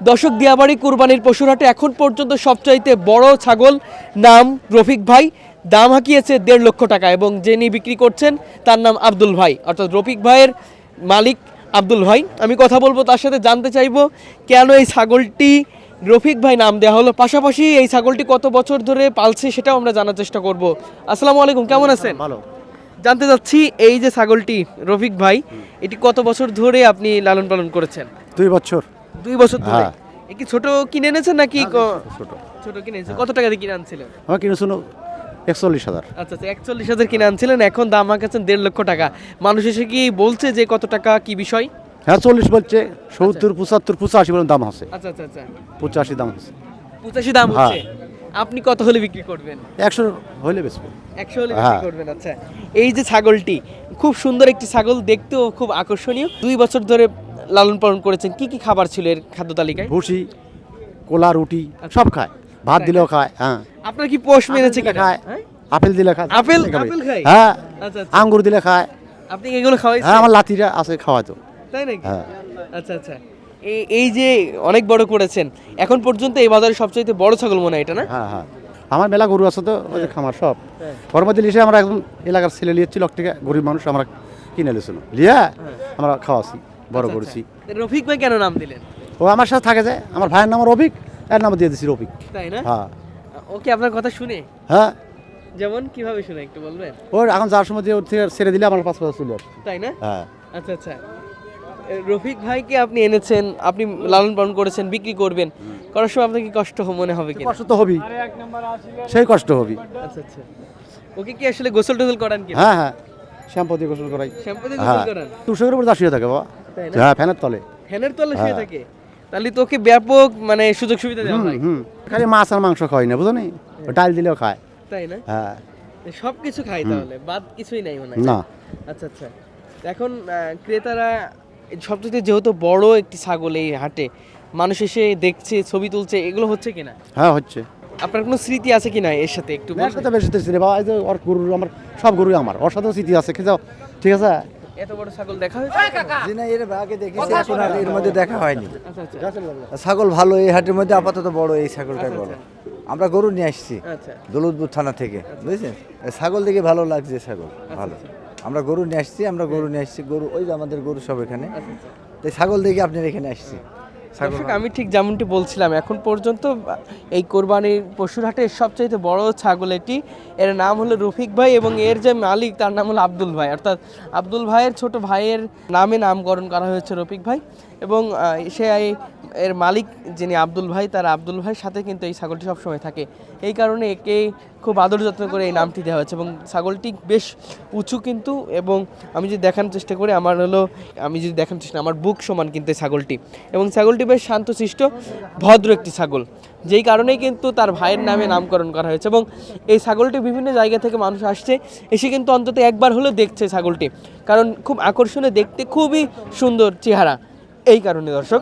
দর্শক, দিয়াবাড়ি কুরবানির পশুর হাটে এখন পর্যন্ত সবচাইতে বড় ছাগল নাম রফিক ভাই, দাম হাঁকিয়েছে 1.5 লক্ষ টাকা এবং যিনি বিক্রি করছেন তার নাম আব্দুল ভাই, অর্থাৎ রফিক ভাইয়ের মালিক আব্দুল ভাই। আমি কথা বলবো তার সাথে, জানতে চাইবো কেন এই ছাগলটি রফিক ভাই নাম দেওয়া হলো, পাশাপাশি এই ছাগলটি কত বছর ধরে পালছে সেটাও আমরা জানার চেষ্টা করব। আসসালামু আলাইকুম, কেমন আছেন? ভালো। জানতে চাচ্ছি এই যে ছাগলটি রফিক ভাই, এটি কত বছর ধরে আপনি লালন পালন করেছেন? 2 বছর। 2 বছর ধরে। হ্যাঁ। এ কি ছোট কিনে এনেছেন নাকি ছোট। ছোট কিনে এনেছেন? কত টাকা দিয়ে কিনে আনছিলেন? আমার কিনেছিল 41,000। আচ্ছা আচ্ছা, 41,000 কিনে আনছিলেন, এখন দাম হাঁকাচ্ছেন 1.5 লক্ষ টাকা। মানুষ এসে কি বলছে যে কত টাকা কি বিষয়? হ্যাঁ 40 বলছে, 70, 75, 85 পর্যন্ত দাম আছে। আচ্ছা আচ্ছা আচ্ছা, 85 দাম আছে। 85 দাম হচ্ছে। আপনি কত হলে বিক্রি করবেন? 100 হইলে বেচবো। 100 হলে বিক্রি করবেন। আচ্ছা, এই যে ছাগলটি খুব সুন্দর একটি ছাগল, দেখতেও খুব আকর্ষণীয়। 2 বছর ধরে লালন পালন করেছেন, কি কি খাবার ছিল এর খাদ্য তালিকায়? ভুসি, কোলা, রুটি সব খায়, ভাত দিলেও খায়। হ্যাঁ, আপনার কি পোষ মেনেছে কিনা? খায়, হ্যাঁ? আপেল দিলে খায়। আপেল খায়? হ্যাঁ, আচ্ছা আচ্ছা, আঙ্গুর দিলে খায়। আপনি এগুলো খাওয়াইছেন? হ্যাঁ, আমার লাতিরা আছে খাওয়ায় তো। তাই নাকি? হ্যাঁ। আচ্ছা আচ্ছা, এই যে অনেক বড় করেছেন, এখন পর্যন্ত এই বাজারে সবচেয়ে বড় ছাগল মনে হয় এটা, না? হ্যাঁ হ্যাঁ, আমার মেলা গরু আছে তো, ওই যে খামার সব। হ্যাঁ। ওর মধ্যে লিসে আমরা একদম এলাকার ছেলে লিয়েছি, লক থেকে গরিব মানুষ আমরা কিনে লিয়েছিল, লিয়া আমরা খাওয়াছি, বড় আচ্ছা, করেছি। আচ্ছা। রফিক ভাই কেন নাম দিলেন? ও আমার সাথে থাকে যায়, আমার ভাইয়ের নাম রফিক, এর নাম দিয়ে দিছি রফিক। তাই না? হ্যাঁ ওকে, আপনার কথা শুনে? হ্যাঁ, যেমন কিভাবে শুনে একটু বলবেন? ওর এখন যাওয়ার সময় দিয়ে ওর থেকে ছেড়ে দিলে আমার 5 বছর চলে আসে। তাই না? হ্যাঁ আচ্ছা আচ্ছা, রফিক ভাইকে আপনি এনেছেন, আপনি লালন পালন করেছেন, বিক্রি করবেন, করার সময় আপনার কি কষ্ট মনে হবে কিনা? কষ্ট তো হবেই, সেই কষ্ট হবেই। আচ্ছা আচ্ছা, ওকে কি আসলে গোসল টোসল করান কি? হ্যাঁ হ্যাঁ, শ্যাম্পু দিয়ে গোসল করাই। শ্যাম্পু দিয়ে হ্যাঁ, গোসল করান? 200 উপর দাঁড়িয়ে থাকে বাবা। তাই না? হ্যাঁ, ফ্যানের তলে। ফ্যানের তলে শুয়ে হ্যাঁ। থাকে? তাহলে তোকে ব্যাপক মানে সুযোগ সুবিধা দেওয়া হয়। খালি মাছ আর মাংস খাওয়াই না, বুঝো নি, ডাল দিলেও খায়। তাই না? হ্যাঁ সব কিছু খাই তাহলে, বাদ কিছুই নাই মনে হয়। না, আচ্ছা আচ্ছা, এখন ক্রেতারা সবচেয়ে যেহেতু বড় একটি ছাগল এই হাটে, মানুষ এসে দেখছে, ছবি তুলছে, এগুলো হচ্ছে কিনা? হ্যাঁ হচ্ছে। আপনার কোনো স্মৃতি আছে কিনা এর সাথে একটু এর বলবেন? সাথে বেশি তো রে বাবা, এই যে ওর গরু, আমার সব গরুই আমার, ওর সাথেও স্মৃতি আছে, খেয়ে যাও, ঠিক আছে। এত বড় ছাগল দেখা হয়েছে? জি না, এর আগে দেখেছি, এখন আর এর মধ্যে দেখা হয়নি। আচ্ছা আচ্ছা ছাগল ভালো, এই হাটের মধ্যে আপাতত বড় এই ছাগলটাই বড়। আমরা গরু নিয়ে আসছি আচ্ছা দৌলতপুর থানা থেকে, বুঝছেন? এই ছাগল দেখে ভালো লাগছে, ছাগল ভালো। আমরা গরু নিয়ে আসছি, গরু ওই যে আমাদের গরু সব এখানে, তাই ছাগল দেখে আপনার এখানে আসছি। দর্শক, আমি ঠিক যেমনটি বলছিলাম, এখন পর্যন্ত এই কোরবানির পশুর হাটের সবচাইতে বড় ছাগল এটি, এর নাম হলো রফিক ভাই এবং এর যে মালিক তার নাম হলো আব্দুল ভাই, অর্থাৎ আব্দুল ভাইয়ের ছোট ভাইয়ের নামে নামকরণ করা হয়েছে রফিক ভাই। এবং এর মালিক যিনি আব্দুল ভাই, তার আব্দুল ভাইয়ের সাথে কিন্তু এই ছাগলটি সবসময় থাকে, এই কারণে একে খুব আদর যত্ন করে এই নামটি দেওয়া হয়েছে। এবং ছাগলটি বেশ উঁচু কিন্তু, এবং আমি যদি দেখানোর চেষ্টা করি, আমার বুক সমান কিন্তু এই ছাগলটি, এবং ছাগলটি বেশ শান্তশিষ্ট ভদ্র একটি ছাগল, যেই কারণেই কিন্তু তার ভাইয়ের নামে নামকরণ করা হয়েছে। এবং এই ছাগলটি বিভিন্ন জায়গা থেকে মানুষ আসছে, এসে কিন্তু অন্তত একবার হলেও দেখছে ছাগলটি, কারণ খুব আকর্ষণীয় দেখতে, খুবই সুন্দর চেহারা, এই কারণে দর্শক।